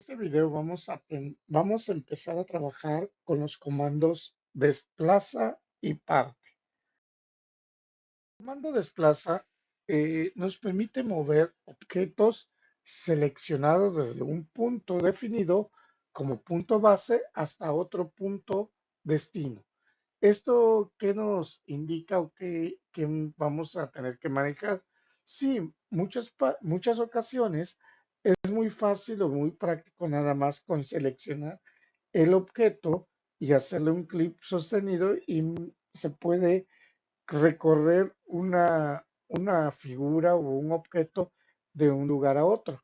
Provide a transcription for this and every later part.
Este video vamos a empezar a trabajar con los comandos desplaza y parte. El comando desplaza nos permite mover objetos seleccionados desde un punto definido como punto base hasta otro punto destino. ¿Esto qué nos indica o qué vamos a tener que manejar? Sí, muchas ocasiones es muy fácil o muy práctico nada más con seleccionar el objeto y hacerle un clic sostenido y se puede recorrer una figura o un objeto de un lugar a otro.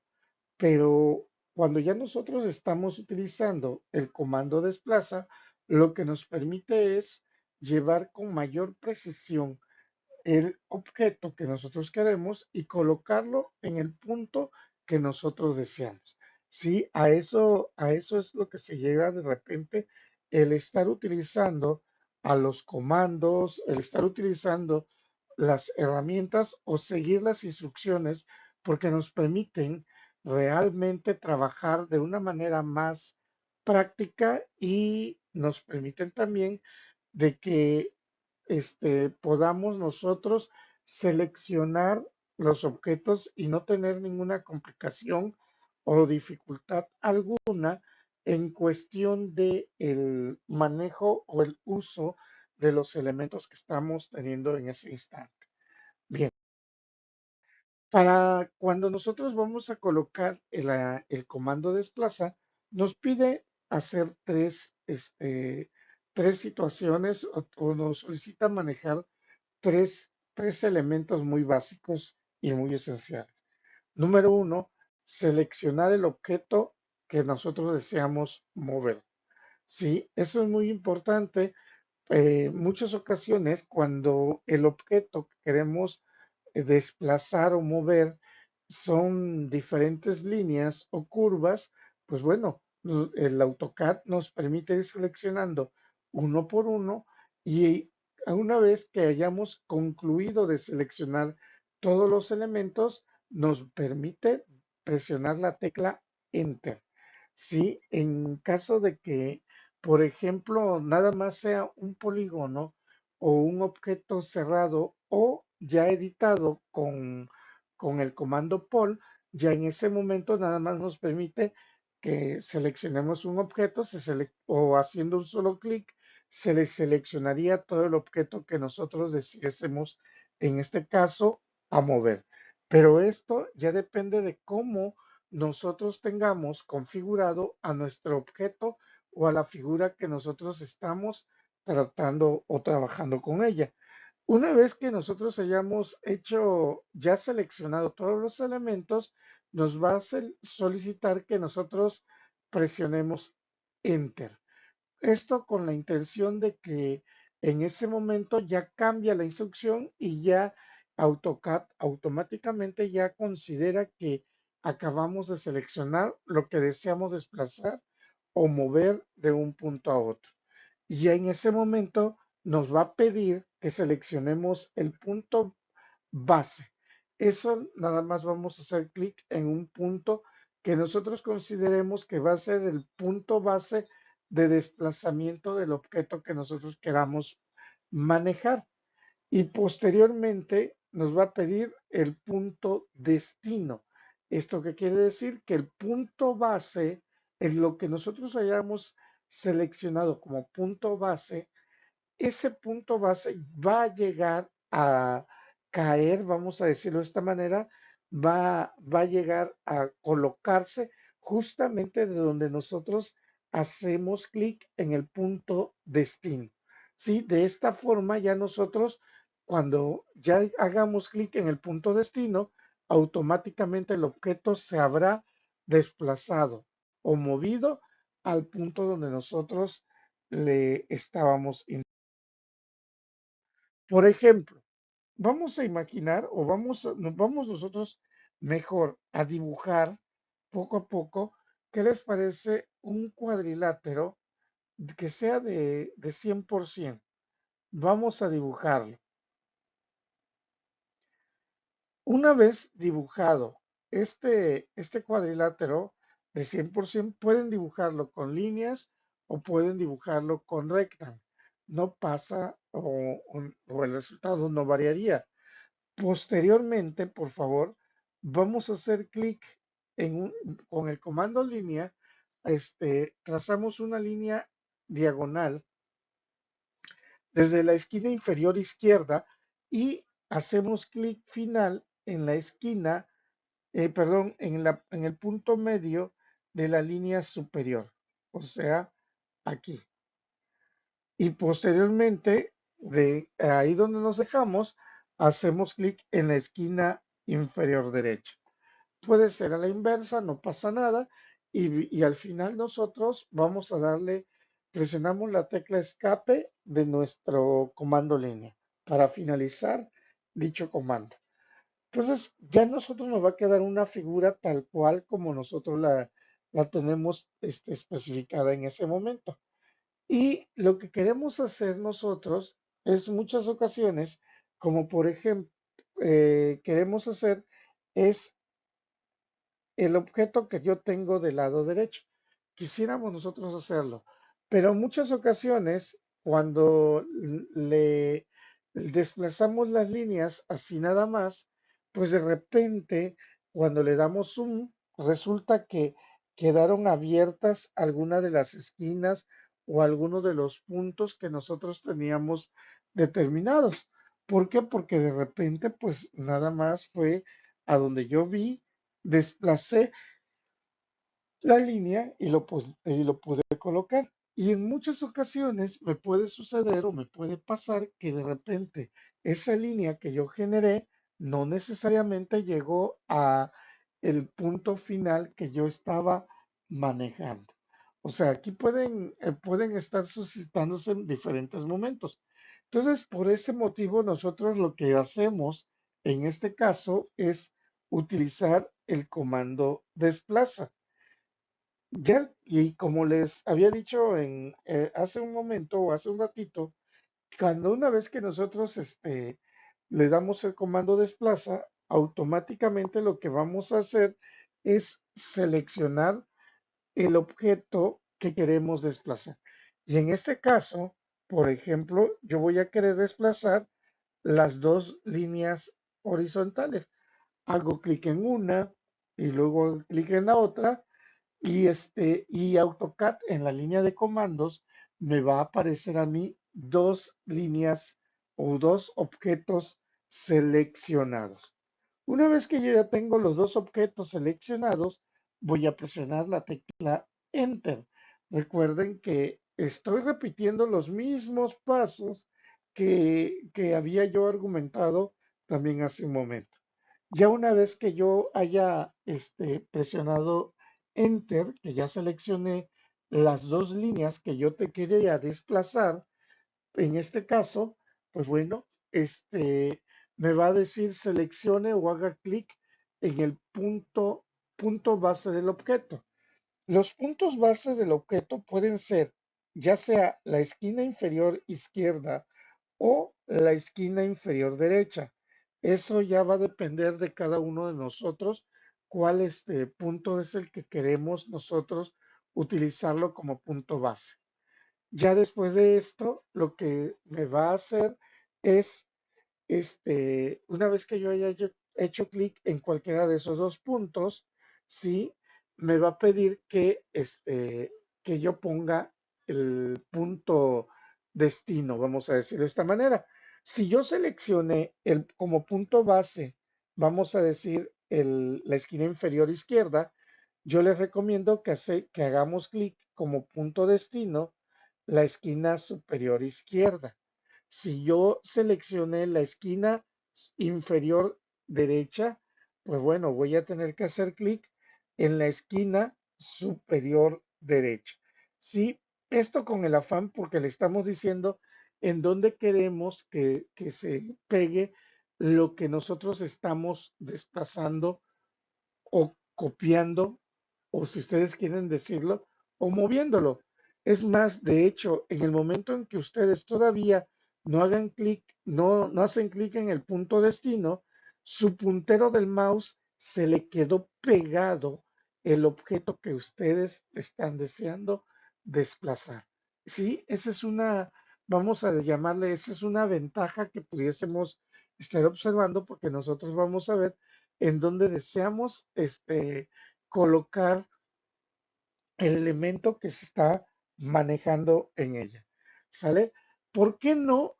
Pero cuando ya nosotros estamos utilizando el comando desplaza, lo que nos permite es llevar con mayor precisión el objeto que nosotros queremos y colocarlo en el punto que nosotros deseamos. Sí, a eso es lo que se llega de repente el estar utilizando a los comandos, el estar utilizando las herramientas o seguir las instrucciones porque nos permiten realmente trabajar de una manera más práctica y nos permiten también de que podamos nosotros seleccionar los objetos y no tener ninguna complicación o dificultad alguna en cuestión de el manejo o el uso de los elementos que estamos teniendo en ese instante. Bien, para cuando nosotros vamos a colocar el comando desplaza, nos pide hacer tres situaciones o nos solicita manejar tres elementos muy básicos y muy esenciales. Número uno, seleccionar el objeto que nosotros deseamos mover. Sí, eso es muy importante. Muchas ocasiones cuando el objeto que queremos desplazar o mover son diferentes líneas o curvas, pues bueno, el AutoCAD nos permite ir seleccionando uno por uno y una vez que hayamos concluido de seleccionar todos los elementos, nos permite presionar la tecla Enter. Sí, en caso de que, por ejemplo, nada más sea un polígono o un objeto cerrado o ya editado con el comando Pol, ya en ese momento nada más nos permite que seleccionemos un objeto o haciendo un solo clic se le seleccionaría todo el objeto que nosotros deseésemos, en este caso, a mover. Pero esto ya depende de cómo nosotros tengamos configurado a nuestro objeto o a la figura que nosotros estamos tratando o trabajando con ella. Una vez que nosotros hayamos hecho, ya seleccionado todos los elementos, nos va a solicitar que nosotros presionemos Enter. Esto con la intención de que en ese momento ya cambia la instrucción y ya AutoCAD automáticamente ya considera que acabamos de seleccionar lo que deseamos desplazar o mover de un punto a otro. Y en ese momento nos va a pedir que seleccionemos el punto base. Eso nada más vamos a hacer clic en un punto que nosotros consideremos que va a ser el punto base de desplazamiento del objeto que nosotros queramos manejar. Y posteriormente nos va a pedir el punto destino. ¿Esto qué quiere decir? Que el punto base, en lo que nosotros hayamos seleccionado como punto base, ese punto base va a llegar a caer, vamos a decirlo de esta manera, va a llegar a colocarse justamente de donde nosotros hacemos clic en el punto destino. ¿Sí? De esta forma ya nosotros, cuando ya hagamos clic en el punto destino, automáticamente el objeto se habrá desplazado o movido al punto donde nosotros le estábamos. Por ejemplo, vamos a imaginar o nos vamos nosotros mejor a dibujar poco a poco, ¿qué les parece un cuadrilátero que sea de 100%? Vamos a dibujarlo. Una vez dibujado este cuadrilátero, de 100%, pueden dibujarlo con líneas o pueden dibujarlo con recta. No pasa o el resultado no variaría. Posteriormente, por favor, vamos a hacer clic con el comando línea, trazamos una línea diagonal desde la esquina inferior izquierda y hacemos clic final en la esquina, perdón, en el punto medio de la línea superior, o sea, aquí. Y posteriormente, de ahí donde nos dejamos, hacemos clic en la esquina inferior derecha. Puede ser a la inversa, no pasa nada. Y al final nosotros vamos a darle, presionamos la tecla escape de nuestro comando línea para finalizar dicho comando. Entonces ya nosotros nos va a quedar una figura tal cual como nosotros la tenemos especificada en ese momento. Y lo que queremos hacer nosotros es muchas ocasiones, como por ejemplo, queremos hacer es el objeto que yo tengo del lado derecho. Quisiéramos nosotros hacerlo, pero en muchas ocasiones, cuando le desplazamos las líneas así nada más, pues de repente, cuando le damos zoom, resulta que quedaron abiertas algunas de las esquinas o algunos de los puntos que nosotros teníamos determinados. ¿Por qué? Porque de repente, pues nada más fue a donde yo vi, desplacé la línea y lo pude colocar. Y en muchas ocasiones me puede suceder o me puede pasar que de repente esa línea que yo generé no necesariamente llegó a el punto final que yo estaba manejando. O sea, aquí pueden estar suscitándose en diferentes momentos. Entonces, por ese motivo, nosotros lo que hacemos en este caso es utilizar el comando desplaza. Ya, y como les había dicho hace un momento o hace un ratito, cuando una vez que nosotros le damos el comando desplaza, automáticamente lo que vamos a hacer es seleccionar el objeto que queremos desplazar. Y en este caso, por ejemplo, yo voy a querer desplazar las dos líneas horizontales. Hago clic en una y luego hago clic en la otra y AutoCAD en la línea de comandos me va a aparecer a mí dos líneas o dos objetos seleccionados. Una vez que yo ya tengo los dos objetos seleccionados, voy a presionar la tecla Enter. Recuerden que estoy repitiendo los mismos pasos que había yo argumentado también hace un momento. Ya una vez que yo haya presionado Enter, que ya seleccioné las dos líneas que yo te quería desplazar, en este caso, pues bueno, me va a decir seleccione o haga clic en el punto base del objeto. Los puntos base del objeto pueden ser ya sea la esquina inferior izquierda o la esquina inferior derecha. Eso ya va a depender de cada uno de nosotros cuál punto es el que queremos nosotros utilizarlo como punto base. Ya después de esto, lo que me va a hacer es una vez que yo haya hecho clic en cualquiera de esos dos puntos, sí, me va a pedir que yo ponga el punto destino, vamos a decirlo de esta manera. Si yo seleccioné como punto base, vamos a decir la esquina inferior izquierda, yo les recomiendo que hagamos clic como punto destino la esquina superior izquierda. Si yo seleccioné la esquina inferior derecha, pues bueno, voy a tener que hacer clic en la esquina superior derecha. Sí, esto con el afán porque le estamos diciendo en dónde queremos que se pegue lo que nosotros estamos desplazando o copiando, o si ustedes quieren decirlo, o moviéndolo. Es más, de hecho, en el momento en que ustedes todavía no hagan clic, no hacen clic en el punto destino, su puntero del mouse se le quedó pegado el objeto que ustedes están deseando desplazar. Sí, esa es una, vamos a llamarle, esa es una ventaja que pudiésemos estar observando porque nosotros vamos a ver en dónde deseamos colocar el elemento que se está manejando en ella. ¿Sale? ¿Por qué no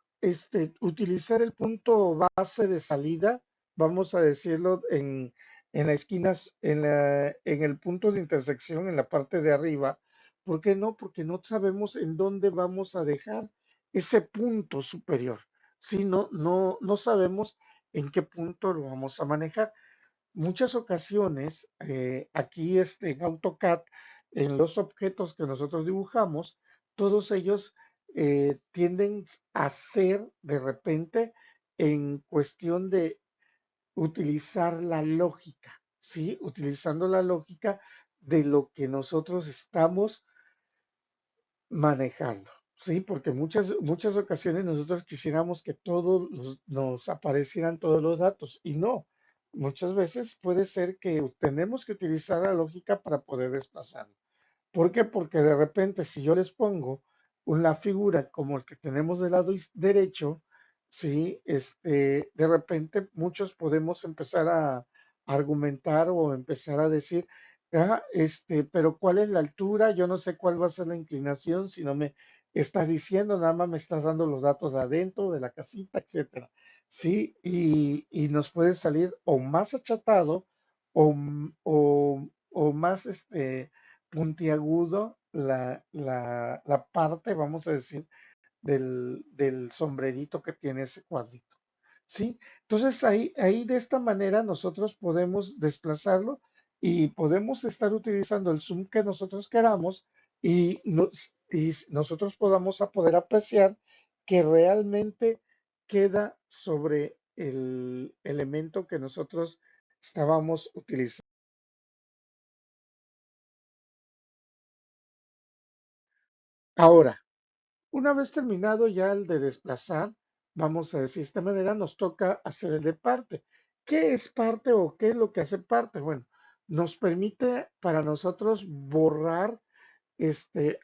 utilizar el punto base de salida? Vamos a decirlo en la esquina, en el punto de intersección, en la parte de arriba. ¿Por qué no? Porque no sabemos en dónde vamos a dejar ese punto superior. Si no sabemos en qué punto lo vamos a manejar. Muchas ocasiones, aquí en AutoCAD, en los objetos que nosotros dibujamos, todos ellos tienden a ser de repente en cuestión de utilizar la lógica, ¿sí? Utilizando la lógica de lo que nosotros estamos manejando, ¿sí? Porque muchas ocasiones nosotros quisiéramos que todos nos aparecieran todos los datos y no. Muchas veces puede ser que tenemos que utilizar la lógica para poder desplazarlo. ¿Por qué? Porque de repente si yo les pongo una figura como el que tenemos del lado derecho, sí, de repente muchos podemos empezar a argumentar o empezar a decir, pero ¿cuál es la altura? Yo no sé cuál va a ser la inclinación, si no me estás diciendo, nada más me estás dando los datos de adentro, de la casita, etcétera. Sí, y nos puede salir o más achatado o más puntiagudo la parte, vamos a decir, del sombrerito que tiene ese cuadrito. ¿Sí? Entonces ahí de esta manera nosotros podemos desplazarlo y podemos estar utilizando el zoom que nosotros queramos y nosotros podamos a poder apreciar que realmente queda sobre el elemento que nosotros estábamos utilizando. Ahora, una vez terminado ya el de desplazar, vamos a decir de esta manera, nos toca hacer el de parte. ¿Qué es parte o qué es lo que hace parte? Bueno, nos permite para nosotros borrar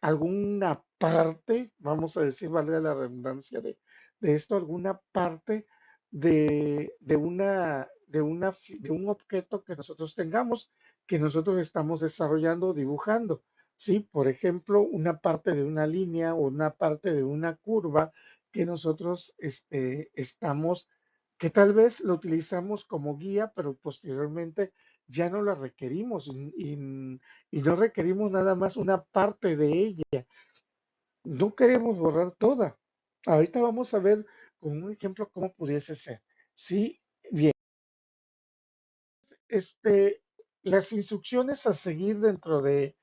alguna parte, vamos a decir, vale la redundancia de esto, alguna parte de un objeto que nosotros tengamos, que nosotros estamos desarrollando, dibujando. ¿Sí? Por ejemplo, una parte de una línea o una parte de una curva que nosotros estamos, que tal vez lo utilizamos como guía, pero posteriormente ya no la requerimos y no requerimos nada más una parte de ella. No queremos borrar toda. Ahorita vamos a ver con un ejemplo cómo pudiese ser. Sí, bien. Este, las instrucciones a seguir dentro de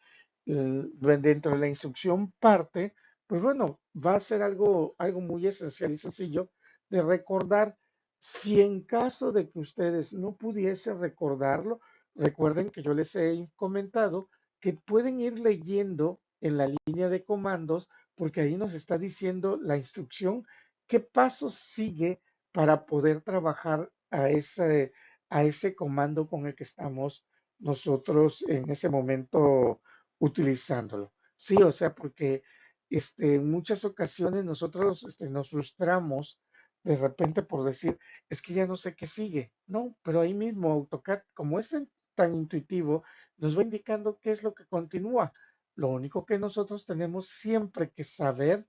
la instrucción parte, pues bueno, va a ser algo muy esencial y sencillo de recordar. Si en caso de que ustedes no pudiesen recordarlo, recuerden que yo les he comentado que pueden ir leyendo en la línea de comandos, porque ahí nos está diciendo la instrucción, qué pasos sigue para poder trabajar a ese comando con el que estamos nosotros en ese momento utilizándolo. Sí, o sea, porque en muchas ocasiones nosotros nos frustramos de repente por decir, es que ya no sé qué sigue. No, pero ahí mismo AutoCAD, como es tan intuitivo, nos va indicando qué es lo que continúa. Lo único que nosotros tenemos siempre que saber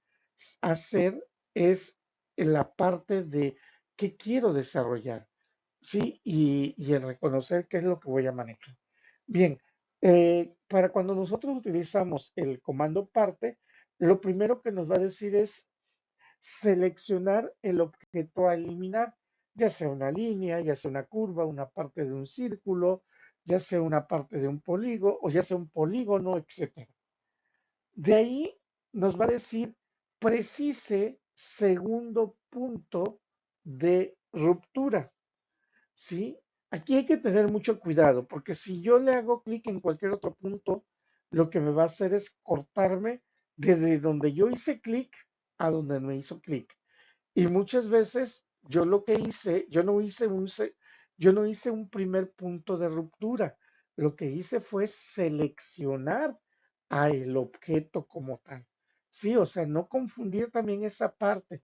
hacer es en la parte de qué quiero desarrollar. Sí, y el reconocer qué es lo que voy a manejar. Bien, para cuando nosotros utilizamos el comando parte, lo primero que nos va a decir es seleccionar el objeto a eliminar, ya sea una línea, ya sea una curva, una parte de un círculo, ya sea una parte de un polígono o ya sea un polígono, etcétera. De ahí nos va a decir precise segundo punto de ruptura. ¿Sí? Aquí hay que tener mucho cuidado, porque si yo le hago clic en cualquier otro punto, lo que me va a hacer es cortarme desde donde yo hice clic a donde no hizo clic. Y muchas veces yo lo que hice, yo no hice un primer punto de ruptura. lo que hice fue seleccionar a el objeto como tal. Sí, o sea, no confundir también esa parte.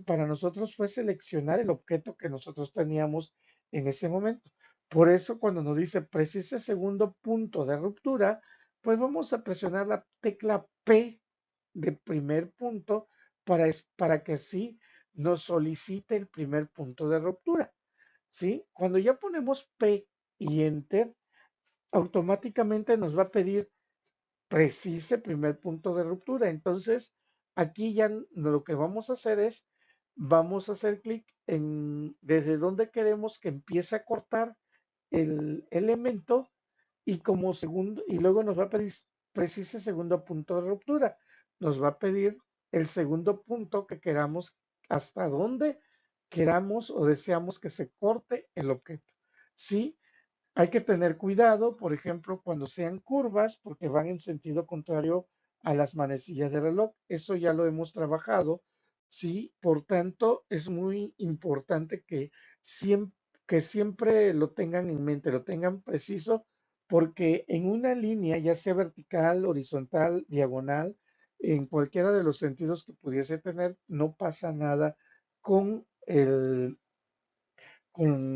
Para nosotros fue seleccionar el objeto que nosotros teníamos en ese momento. Por eso cuando nos dice precise segundo punto de ruptura, pues vamos a presionar la tecla P de primer punto para que así nos solicite el primer punto de ruptura. ¿Sí? Cuando ya ponemos P y Enter, automáticamente nos va a pedir precise primer punto de ruptura. Entonces, aquí ya lo que vamos a hacer es, vamos a hacer clic en desde donde queremos que empiece a cortar el elemento y como segundo, y luego nos va a pedir precise segundo punto de ruptura. Nos va a pedir el segundo punto que queramos, hasta donde queramos o deseamos que se corte el objeto. ¿Sí? Hay que tener cuidado, por ejemplo, cuando sean curvas, porque van en sentido contrario a las manecillas del reloj. Eso ya lo hemos trabajado. Sí, por tanto, es muy importante que siempre lo tengan en mente, lo tengan preciso, porque en una línea, ya sea vertical, horizontal, diagonal, en cualquiera de los sentidos que pudiese tener, no pasa nada con con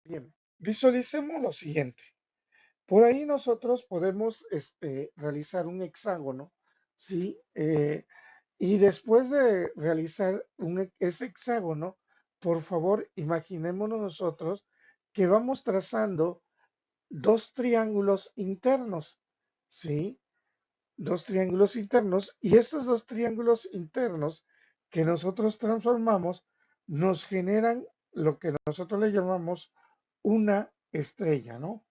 bien. Visualicemos lo siguiente. Por ahí nosotros podemos realizar un hexágono, ¿sí? Y después de realizar ese hexágono, por favor, imaginémonos nosotros que vamos trazando dos triángulos internos, ¿sí? Dos triángulos internos, y estos dos triángulos internos que nosotros transformamos nos generan lo que nosotros le llamamos una estrella, ¿no?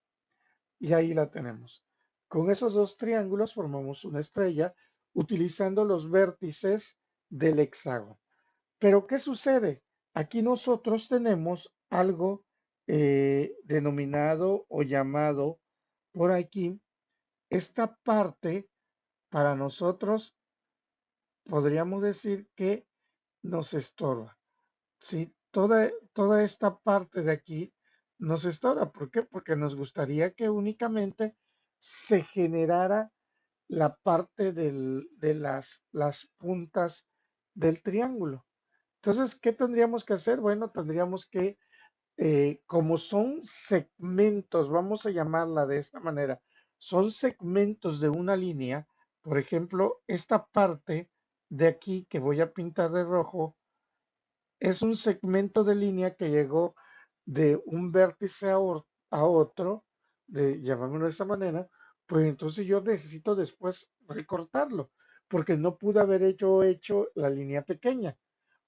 Y ahí la tenemos. Con esos dos triángulos formamos una estrella utilizando los vértices del hexágono. Pero ¿qué sucede? Aquí nosotros tenemos algo denominado o llamado por aquí, esta parte para nosotros podríamos decir que nos estorba. Sí, toda esta parte de aquí nos estorba. ¿Por qué? Porque nos gustaría que únicamente se generara la parte de las puntas del triángulo. Entonces, ¿qué tendríamos que hacer? Bueno, tendríamos que, como son segmentos, vamos a llamarla de esta manera, son segmentos de una línea, por ejemplo, esta parte de aquí que voy a pintar de rojo, es un segmento de línea que llegó de un vértice a otro, llamémoslo de esa manera, pues entonces yo necesito después recortarlo, porque no pude haber hecho la línea pequeña.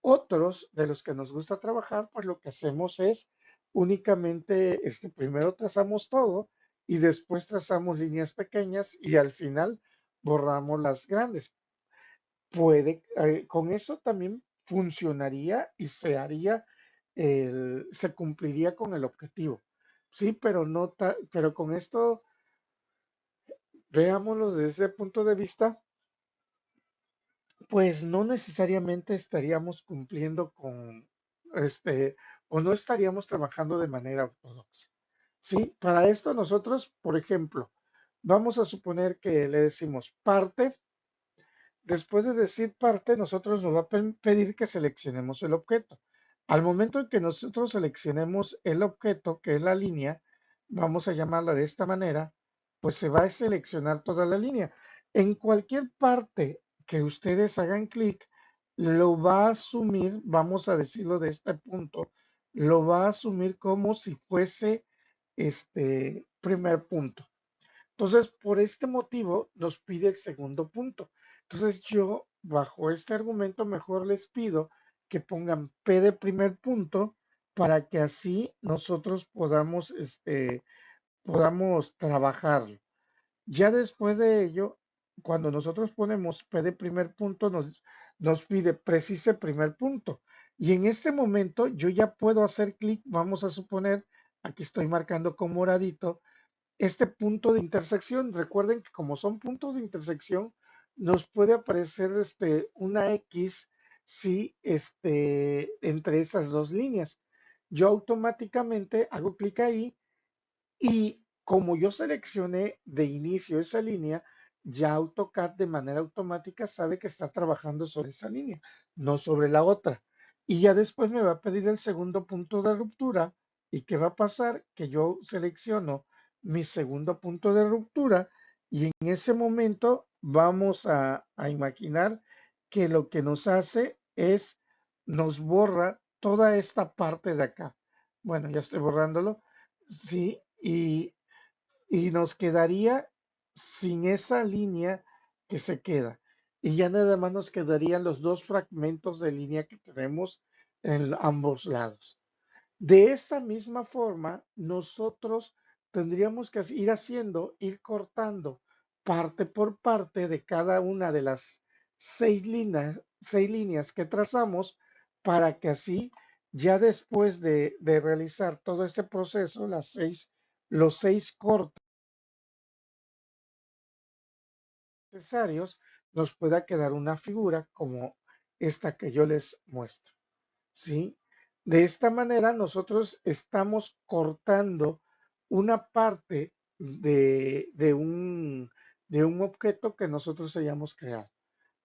Otros de los que nos gusta trabajar, pues lo que hacemos es únicamente, primero trazamos todo y después trazamos líneas pequeñas y al final borramos las grandes. Con eso también funcionaría y se cumpliría con el objetivo. Sí, pero pero con esto, veámoslo desde ese punto de vista, pues no necesariamente estaríamos cumpliendo este, o no estaríamos trabajando de manera ortodoxa. Sí, para esto nosotros, por ejemplo, vamos a suponer que le decimos parte. Después de decir parte, nosotros nos va a pedir que seleccionemos el objeto. Al momento en que nosotros seleccionemos el objeto, que es la línea, vamos a llamarla de esta manera, pues se va a seleccionar toda la línea. En cualquier parte que ustedes hagan clic, lo va a asumir, vamos a decirlo de este punto, lo va a asumir como si fuese este primer punto. Entonces, por este motivo, nos pide el segundo punto. Entonces, yo, bajo este argumento, mejor les pido que pongan P de primer punto para que así nosotros podamos trabajarlo. Ya después de ello, cuando nosotros ponemos P de primer punto, nos pide precise primer punto. Y en este momento yo ya puedo hacer clic, vamos a suponer, aquí estoy marcando con moradito, este punto de intersección. Recuerden que como son puntos de intersección, nos puede aparecer una X si entre esas dos líneas. Yo automáticamente hago clic ahí y como yo seleccioné de inicio esa línea, ya AutoCAD de manera automática sabe que está trabajando sobre esa línea, no sobre la otra. Y ya después me va a pedir el segundo punto de ruptura. ¿Y qué va a pasar? Que yo selecciono mi segundo punto de ruptura y en ese momento vamos a imaginar que lo que nos hace es nos borra toda esta parte de acá. Bueno, ya estoy borrándolo. Sí, y nos quedaría sin esa línea que se queda. Y ya nada más nos quedarían los dos fragmentos de línea que tenemos en ambos lados. De esta misma forma, nosotros tendríamos que ir haciendo, ir cortando parte por parte de cada una de las seis líneas que trazamos para que así, ya después de realizar todo este proceso, los seis cortes necesarios, nos pueda quedar una figura como esta que yo les muestro. ¿Sí? De esta manera nosotros estamos cortando una parte de un objeto que nosotros hayamos creado.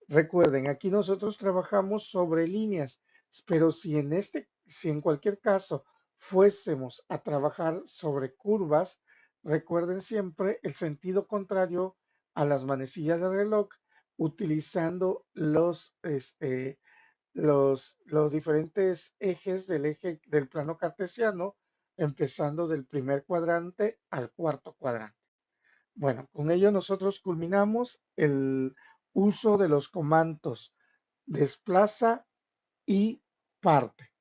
Recuerden, aquí nosotros trabajamos sobre líneas, pero si en cualquier caso fuésemos a trabajar sobre curvas, recuerden siempre el sentido contrario a las manecillas de reloj, utilizando los diferentes ejes del eje del plano cartesiano, empezando del primer cuadrante al cuarto cuadrante. Bueno, con ello nosotros culminamos el uso de los comandos desplaza y parte.